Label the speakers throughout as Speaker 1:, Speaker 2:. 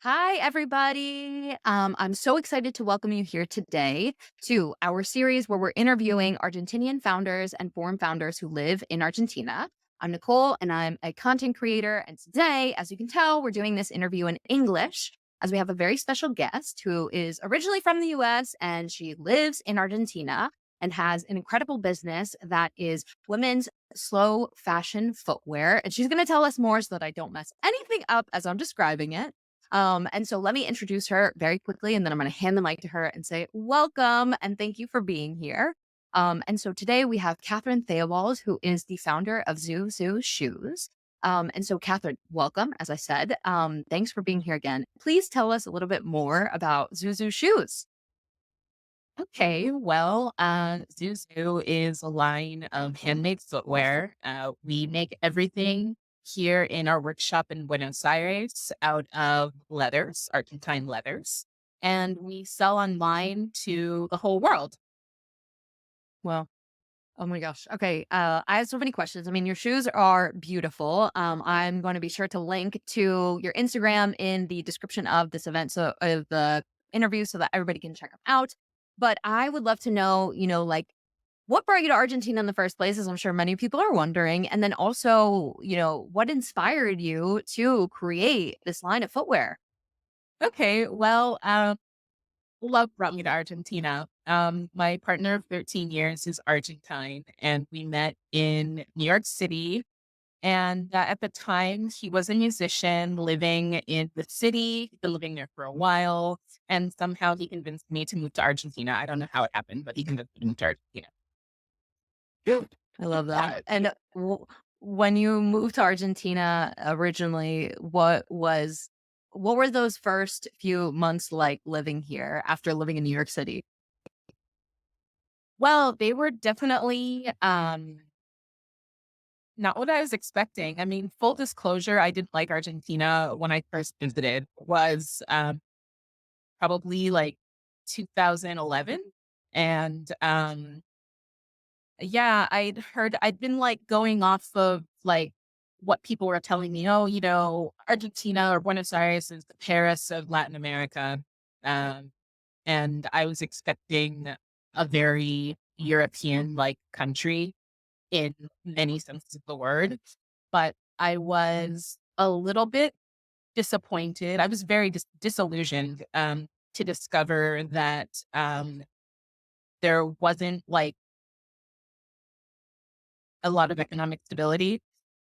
Speaker 1: Hi, everybody. I'm so excited to welcome you here today to our series where we're interviewing Argentinian founders and foreign founders who live in Argentina. I'm Nicole and I'm a content creator. And today, as you can tell, we're doing this interview in English as we have a very special guest who is originally from the US and she lives in Argentina and has an incredible business that is women's slow fashion footwear. And she's going to tell us more so that I don't mess anything up as I'm describing it. And so let me introduce her very quickly, and then I'm going to hand the mic to her and say, welcome and thank you for being here. And so today we have Katherine Theobalds, who is the founder of Zou Xou shoes. And so, Catherine, welcome. As I said, thanks for being here again. Please tell us a little bit more about Zou Xou shoes.
Speaker 2: Okay, well, Zou Xou is a line of handmade footwear. We make everything here in our workshop in Buenos Aires out of leathers, Argentine leathers, and we sell online to the whole world.
Speaker 1: Well, oh my gosh. Okay. I have so many questions. I mean, your shoes are beautiful. I'm going to be sure to link to your Instagram in the description of this event, so of the interview, so that everybody can check them out. But I would love to know, like what brought you to Argentina in the first place, as I'm sure many people are wondering. And then also, what inspired you to create this line of footwear?
Speaker 2: Okay, well, love brought me to Argentina. My partner of 13 years is Argentine, and we met in New York City. And at the time, he was a musician living in the city. He'd been living there for a while. And somehow he convinced me to move to Argentina. I don't know how it happened, but he convinced me to move to Argentina.
Speaker 1: I love that.
Speaker 2: Uh,
Speaker 1: And when you moved to Argentina originally, what were those first few months like living here after living in New York City?
Speaker 2: well, they were definitely not what I was expecting. I mean, full disclosure, I didn't like Argentina when I first visited. It was probably like 2011. And yeah, I'd been like going off of like what people were telling me. Oh, Argentina or Buenos Aires is the Paris of Latin America. Um, and I was expecting a very European like country in many senses of the word. But I was a little bit disappointed. I was very disillusioned to discover that there wasn't like a lot of economic stability.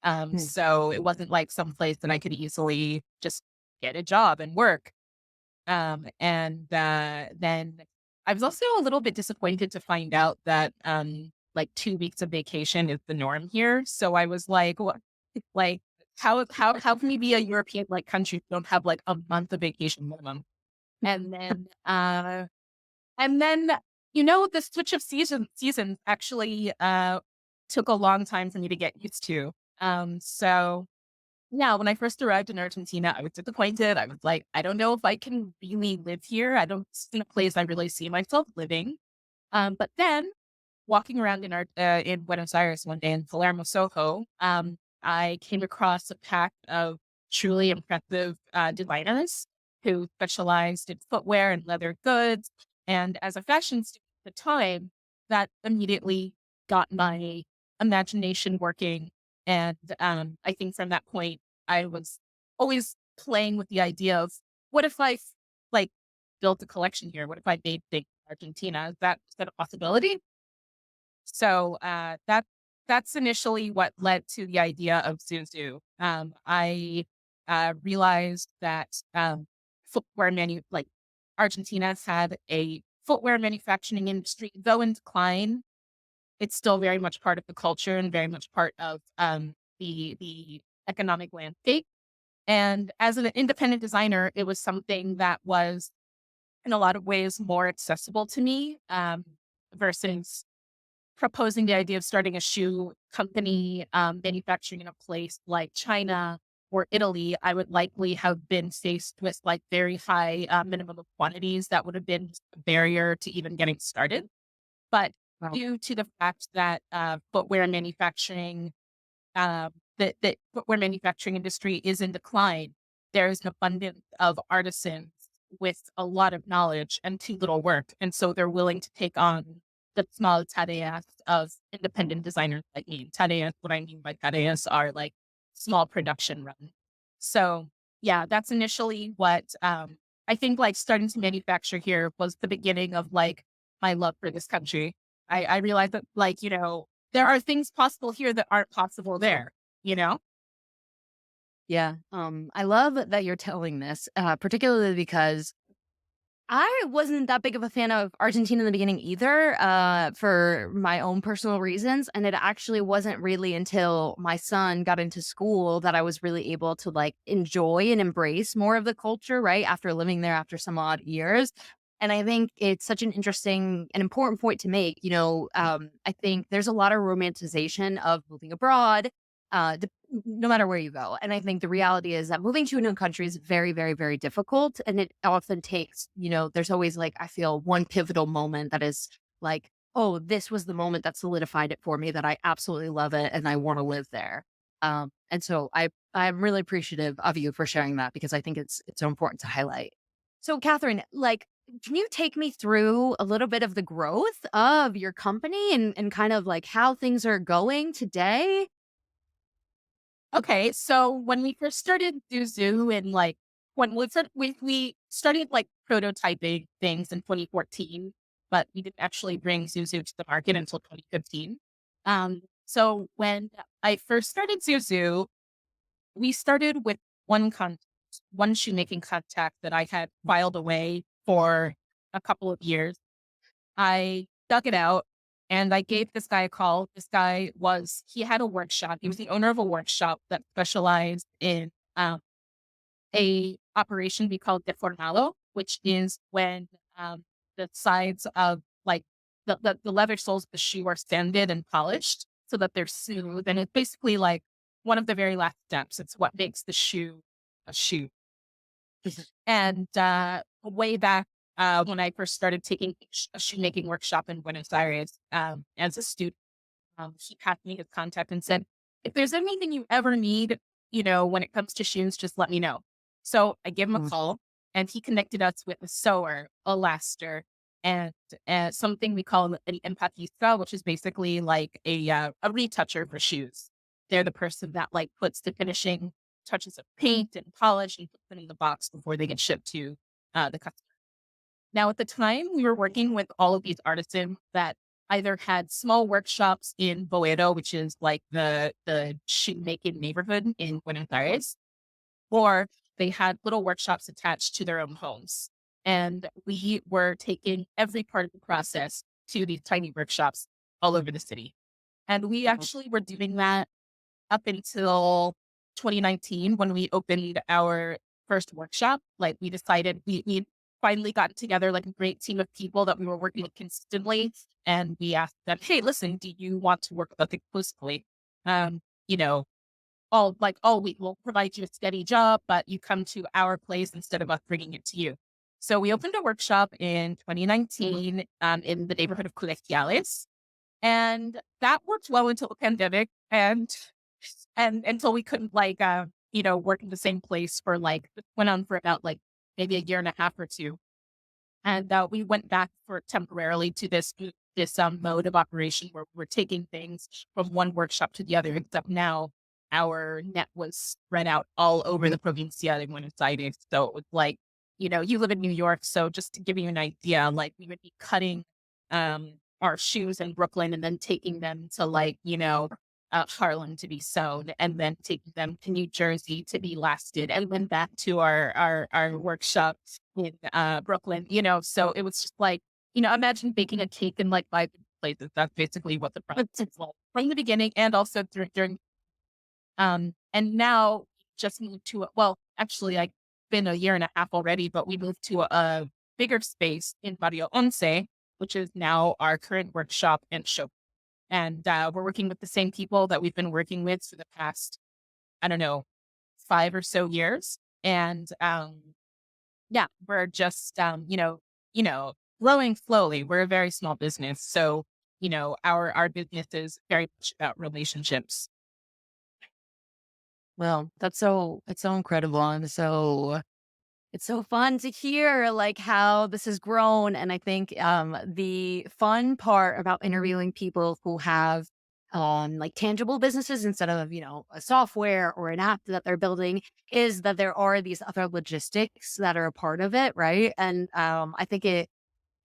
Speaker 1: Hmm.
Speaker 2: So it wasn't like some place that I could easily just get a job and work. And then I was also a little bit disappointed to find out that like 2 weeks of vacation is the norm here. So I was like, what, like how can we be a European like country if we don't have like a month of vacation minimum? And then and then, the switch of seasons actually, took a long time for me to get used to. So, yeah, when I first arrived in Argentina, I was disappointed. I was like, "I don't know if I can really live here. I don't see a place I really see myself living." But then walking around in Buenos Aires one day in Palermo, Soho, I came across a pack of truly impressive designers who specialized in footwear and leather goods. And as a fashion student at the time, that immediately got my imagination working. And I think from that point, I was always playing with the idea of what if like built a collection here? What if I made things in Argentina? Is that a possibility? So, that's initially what led to the idea of Zou Xou. I, realized that, Argentina's had a footwear manufacturing industry, though in decline, it's still very much part of the culture and very much part of, the economic landscape. And as an independent designer, it was something that was, in a lot of ways, more accessible to me, versus proposing the idea of starting a shoe company, manufacturing in a place like China or Italy. I would likely have been faced with like very high minimum of quantities that would have been a barrier to even getting started. But
Speaker 1: Wow.
Speaker 2: due to the fact that footwear manufacturing, the footwear manufacturing industry is in decline, there's an abundance of artisans with a lot of knowledge and too little work. And so they're willing to take on the small tareas of independent designers like me. Tareas, what I mean by tareas are like small production run. So yeah, that's initially what I think like starting to manufacture here was the beginning of like my love for this country. I realized that like, there are things possible here that aren't possible there, you know?
Speaker 1: Yeah. I love that you're telling this, particularly because I wasn't that big of a fan of Argentina in the beginning either, for my own personal reasons. And it actually wasn't really until my son got into school that I was really able to like enjoy and embrace more of the culture, right? After living there after some odd years. And I think it's such an interesting and important point to make. I think there's a lot of romanticization of moving abroad, no matter where you go. And I think the reality is that moving to a new country is very, very, very difficult. And it often takes, there's always like, I feel one pivotal moment that is like, oh, this was the moment that solidified it for me that I absolutely love it and I want to live there. And so I'm really appreciative of you for sharing that because I think it's so important to highlight. So Catherine, like, can you take me through a little bit of the growth of your company and kind of like how things are going today?
Speaker 2: Okay, so when we first started Zou Xou in like we started like prototyping things in 2014, but we didn't actually bring Zou Xou to the market until 2015. So when I first started Zou Xou, we started with one shoemaking contact that I had filed away for a couple of years. I dug it out and I gave this guy a call. He had a workshop. He was the owner of a workshop that specialized in a operation we call deformado, which is when the sides of like the leather soles of the shoe are sanded and polished so that they're smooth. And it's basically like one of the very last steps. It's what makes the shoe a shoe. And way back when I first started taking a shoemaking workshop in Buenos Aires as a student, he passed me his contact and said, if there's anything you ever need, when it comes to shoes, just let me know. So I gave him a
Speaker 1: Mhm.
Speaker 2: call and he connected us with a sewer, a laster, and something we call an empatista, which is basically like a retoucher for shoes. They're the person that like puts the finishing touches of paint and polish and puts them in the box before they get shipped to the customer. Now, at the time, we were working with all of these artisans that either had small workshops in Boedo, which is like the shoemaking neighborhood in Buenos Aires, or they had little workshops attached to their own homes. And we were taking every part of the process to these tiny workshops all over the city. And we actually were doing that up until 2019 when we opened our first workshop. Like we decided we finally got together like a great team of people that we were working with consistently. And we asked them, hey, listen, do you want to work with us exclusively? You know, all week we'll provide you a steady job, but you come to our place instead of us bringing it to you. So we opened a workshop in 2019 in the neighborhood of Colegiales. And that worked well until the pandemic and until we couldn't like work in the same place for like went on for about like maybe a year and a half or two. And we went back for temporarily to this mode of operation where we're taking things from one workshop to the other, except now our net was spread out all over the provincia de Buenos Aires. So it was like, you live in New York. So just to give you an idea, like we would be cutting our shoes in Brooklyn and then taking them to like, Harlem to be sewn and then taking them to New Jersey to be lasted and then back to our workshop in Brooklyn, so it was just like, imagine baking a cake in like five different places. That's basically what the process is like from the beginning and also during and now just moved to well, actually I've been a year and a half already, but we moved to a bigger space in Barrio Once, which is now our current workshop and show. And we're working with the same people that we've been working with for the past, I don't know, 5 or so years. And yeah, we're just growing slowly. We're a very small business. So, our business is very much about relationships.
Speaker 1: Well, it's so incredible. It's so fun to hear like how this has grown. And I think the fun part about interviewing people who have like tangible businesses instead of, a software or an app that they're building is that there are these other logistics that are a part of it, right? And I think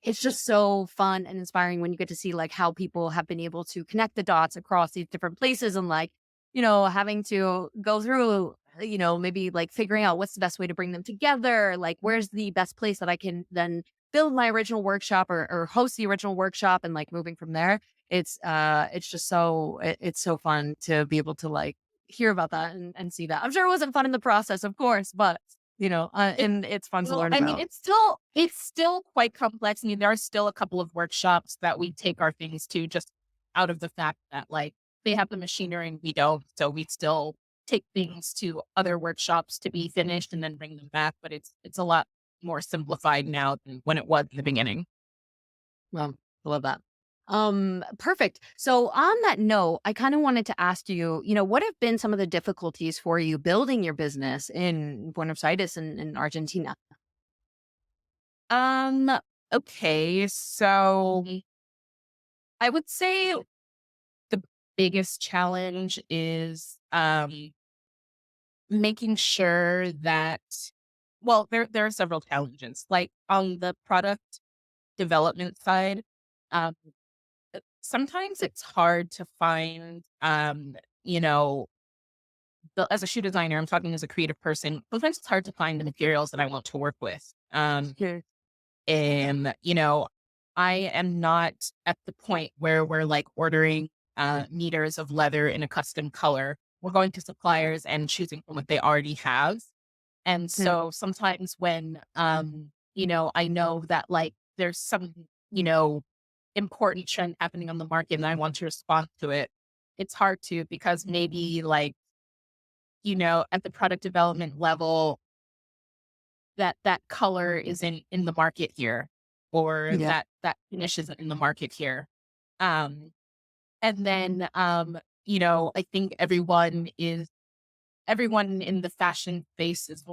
Speaker 1: it's just so fun and inspiring when you get to see like how people have been able to connect the dots across these different places and like, having to go through, maybe like figuring out what's the best way to bring them together. Like, where's the best place that I can then build my original workshop or host the original workshop and like moving from there. It's just it's so fun to be able to like hear about that and see that. I'm sure it wasn't fun in the process, of course, but and it's fun to
Speaker 2: Well,
Speaker 1: learn
Speaker 2: I mean,
Speaker 1: about.
Speaker 2: it's still quite complex. I mean, there are still a couple of workshops that we take our things to just out of the fact that like they have the machinery and we don't. So we still take things to other workshops to be finished and then bring them back. But it's a lot more simplified now than when it was in the beginning.
Speaker 1: Well, I love that. Perfect. So on that note, I kind of wanted to ask you, what have been some of the difficulties for you building your business in Buenos Aires in Argentina?
Speaker 2: Um, okay, so I would say the biggest challenge is making sure that well, there are several challenges. Like on the product development side, um, sometimes it's hard to find you know, as a shoe designer, I'm talking as a creative person, sometimes it's hard to find the materials that I want to work with.
Speaker 1: Yeah.
Speaker 2: And, I am not at the point where we're like ordering meters of leather in a custom color. We're going to suppliers and choosing from what they already have. And
Speaker 1: Yeah.
Speaker 2: so sometimes when, I know that like there's some, you know, important trend happening on the market and I want to respond to it, it's hard to because maybe like, at the product development level, that color isn't in the market here, or
Speaker 1: Yeah.
Speaker 2: that finish isn't in the market here. Um, and then, I think everyone in the fashion space is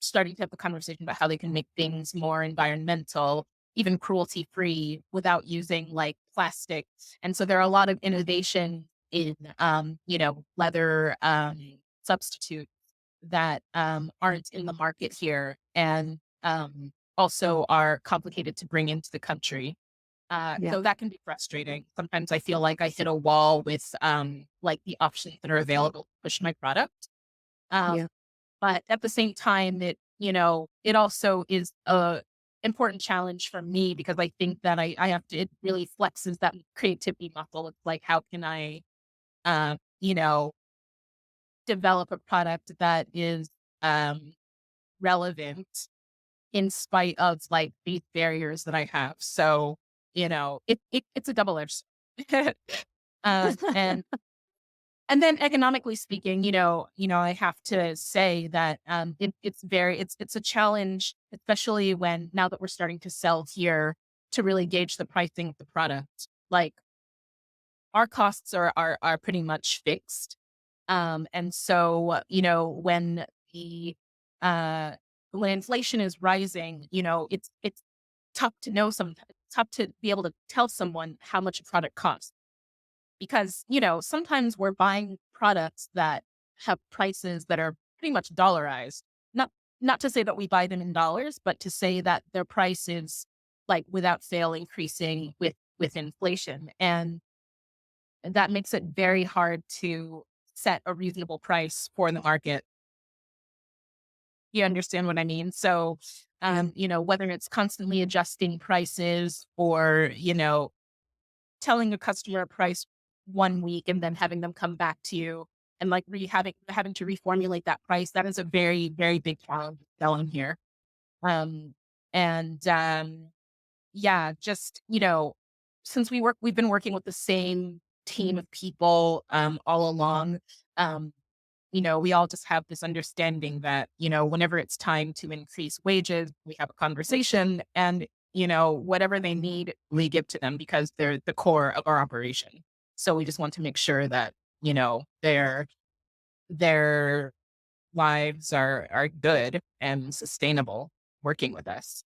Speaker 2: starting to have the conversation about how they can make things more environmental, even cruelty free without using like plastic. And so there are a lot of innovation in, leather, substitute that, aren't in the market here and, also are complicated to bring into the country.
Speaker 1: Yeah.
Speaker 2: So that can be frustrating. Sometimes I feel like I hit a wall with, like the options that are available to push my product. Um,
Speaker 1: Yeah.
Speaker 2: but at the same time, it also is a important challenge for me because I think that I have to, it really flexes that creativity muscle. It's like, how can I, uh, you know, develop a product that is, um, relevant in spite of like these barriers that I have. So, it's a double edged. And then economically speaking, I have to say that it's a challenge, especially when now that we're starting to sell here to really gauge the pricing of the product. Like our costs are pretty much fixed. And so, the uh when inflation is rising, it's tough to know sometimes tough to be able to tell someone how much a product costs because, sometimes we're buying products that have prices that are pretty much dollarized. Not to say that we buy them in dollars, but to say that their price is like without fail increasing with inflation. And that makes it very hard to set a reasonable price for the market. You understand what I mean? So,
Speaker 1: Yeah.
Speaker 2: whether it's constantly adjusting prices or, telling a customer a price one week and then having them come back to you and like having to reformulate that price, that is a very, very big challenge selling here. Um, and yeah, just, since we've been working with the same team of people all along. Um, we all just have this understanding that, whenever it's time to increase wages, we have a conversation and, whatever they need, we give to them because they're the core of our operation. So we just want to make sure that, they're their lives are good and sustainable working with us.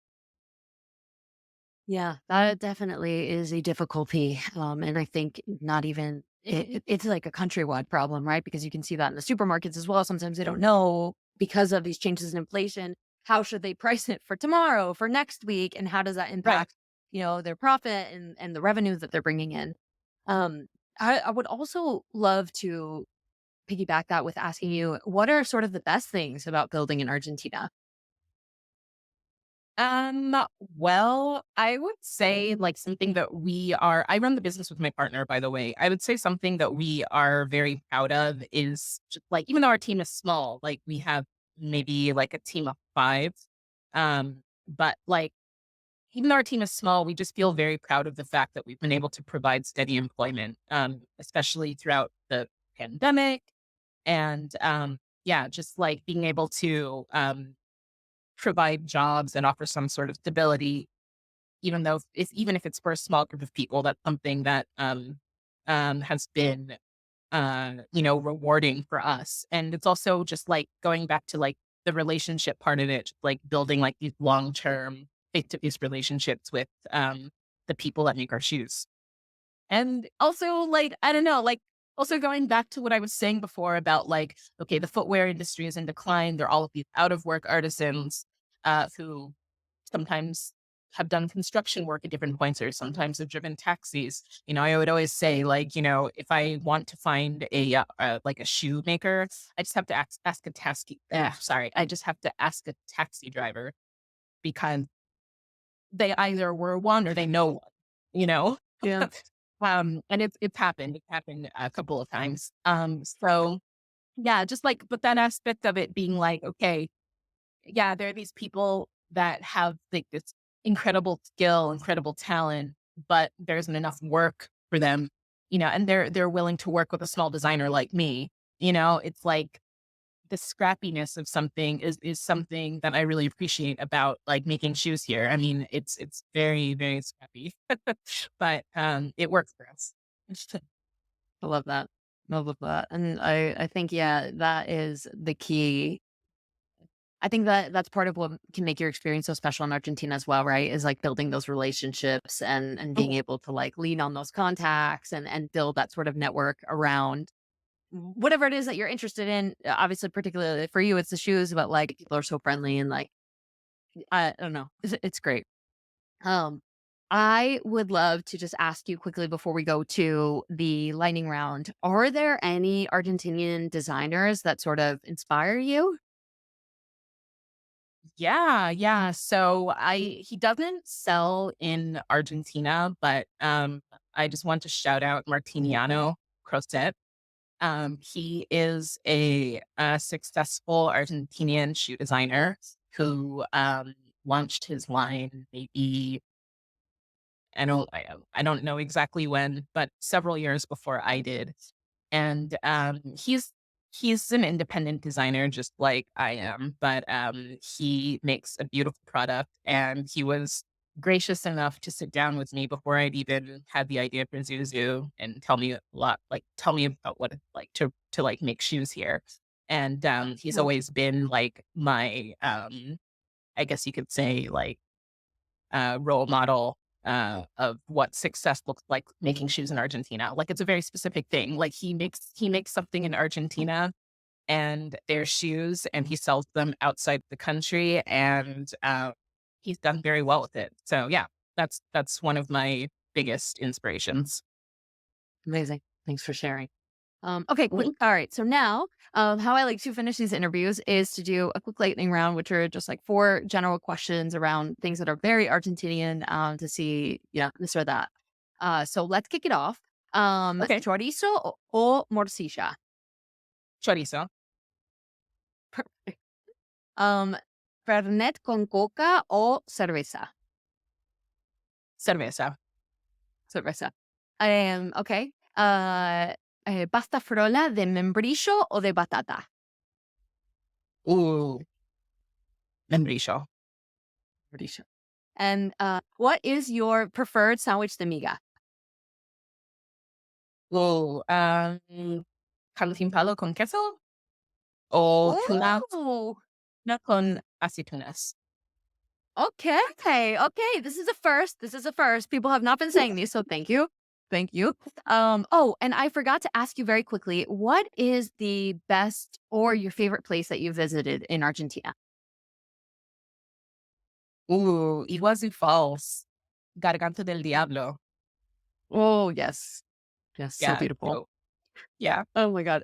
Speaker 1: Yeah, that definitely is a difficulty. And I think not even it's like a countrywide problem, right? Because you can see that in the supermarkets as well. Sometimes they don't know because of these changes in inflation. How should they price it for tomorrow, for next week, and how does that
Speaker 2: Right.
Speaker 1: impact, their profit and the revenue that they're bringing in? Um, I would also love to piggyback that with asking you, what are sort of the best things about building in Argentina?
Speaker 2: Um, well, I would say like something that I run the business with my partner, by the way. I would say something that we are very proud of is just like, even though our team is small, like we have maybe like a team of five. But like, even though our team is small, we just feel very proud of the fact that we've been able to provide steady employment, especially throughout the pandemic. And yeah, just like being able to provide jobs and offer some sort of stability, even if it's for a small group of people, that's something that has been rewarding for us. And it's also just like going back to like the relationship part of it, like building like these long term face to face relationships with the people that make our shoes. And also, like, I don't know, like, also going back to what I was saying before about like, okay, the footwear industry is in decline. There are all of these out of work artisans who sometimes have done construction work at different points or sometimes have driven taxis. I would always say, like, if I want to find like a shoemaker, I just have to ask a taxi. Sorry, I just have to ask a taxi driver because they either were one or they know one, you know?
Speaker 1: Yeah.
Speaker 2: And it's happened. It's happened a couple of times. So yeah, just like, but that aspect of it being like, okay, yeah, there are these people that have like this incredible skill, incredible talent, but there isn't enough work for them, and they're willing to work with a small designer like me. It's like the scrappiness of something is something that I really appreciate about like making shoes here. I mean, it's very, very scrappy, but it works for us.
Speaker 1: I love that. I love that. And I think, yeah, that is the key. I think that that's part of what can make your experience so special in Argentina as well, right? Is like building those relationships and being
Speaker 2: Mhm.
Speaker 1: able to like lean on those contacts and build that sort of network around whatever it is that you're interested in. Obviously, particularly for you, it's the shoes, but like people are so friendly and like I don't know. It's great. Um, I would love to just ask you quickly before we go to the lightning round. Are there any Argentinian designers that sort of inspire you?
Speaker 2: Yeah, yeah. So he doesn't sell in Argentina, but I just want to shout out Martiniano Crosset. He is a successful Argentinian shoe designer who launched his line maybe I don't know exactly when, but several years before I did. And he's an independent designer just like I am, but he makes a beautiful product and he was gracious enough to sit down with me before I'd even had the idea for Zou Xou and tell me about what it's like to like make shoes here. And he's always been like my I guess you could say like role model of what success looks like making shoes in Argentina. Like it's a very specific thing. Like he makes something in Argentina and their shoes, and he sells them outside the country, and he's done very well with it. So yeah, that's one of my biggest inspirations.
Speaker 1: Amazing. Thanks for sharing. Okay,
Speaker 2: Mhm.
Speaker 1: cool. All right. So now, how I like to finish these interviews is to do a quick lightning round, which are just like four general questions around things that are very Argentinian to see, this or that. So let's kick it off.
Speaker 2: Okay,
Speaker 1: Chorizo o morcilla?
Speaker 2: chorizo,
Speaker 1: Perfect. Um, Fernet con coca o cerveza?
Speaker 2: cerveza,
Speaker 1: Cerveza. Okay. Pasta frola de membrillo o de batata?
Speaker 2: ooh, membrillo,
Speaker 1: Membrillo. And what is your preferred sandwich de miga?
Speaker 2: ooh, palo con queso. o
Speaker 1: Oh,
Speaker 2: tuna con aceitunas.
Speaker 1: okay. Okay. This is a first. This is a first. People have not been saying these, so thank you. Thank you. Oh, and I forgot to ask you very quickly, what is the best or your favorite place that you visited in Argentina?
Speaker 2: Iguazu Falls, Garganta del Diablo.
Speaker 1: Oh, yes. Yes, so
Speaker 2: Yeah,
Speaker 1: beautiful.
Speaker 2: so yeah.
Speaker 1: Oh my god.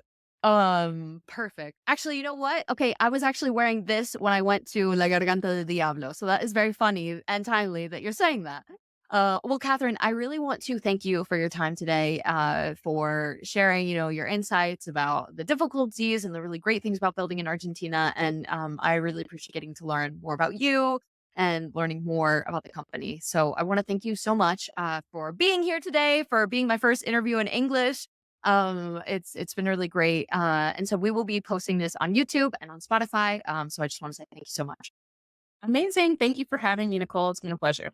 Speaker 1: Perfect. Actually, you know what? Okay, I was actually wearing this when I went to La Garganta del Diablo, so that is very funny and timely that you're saying that. Well, Catherine, I really want to thank you for your time today, for sharing, your insights about the difficulties and the really great things about building in Argentina. And I really appreciate getting to learn more about you and learning more about the company. So I want to thank you so much for being here today, for being my first interview in English. It's been really great. And so we will be posting this on YouTube and on Spotify. So I just want to say thank you so much.
Speaker 2: Amazing. Thank you for having me, Nicole. It's been a pleasure.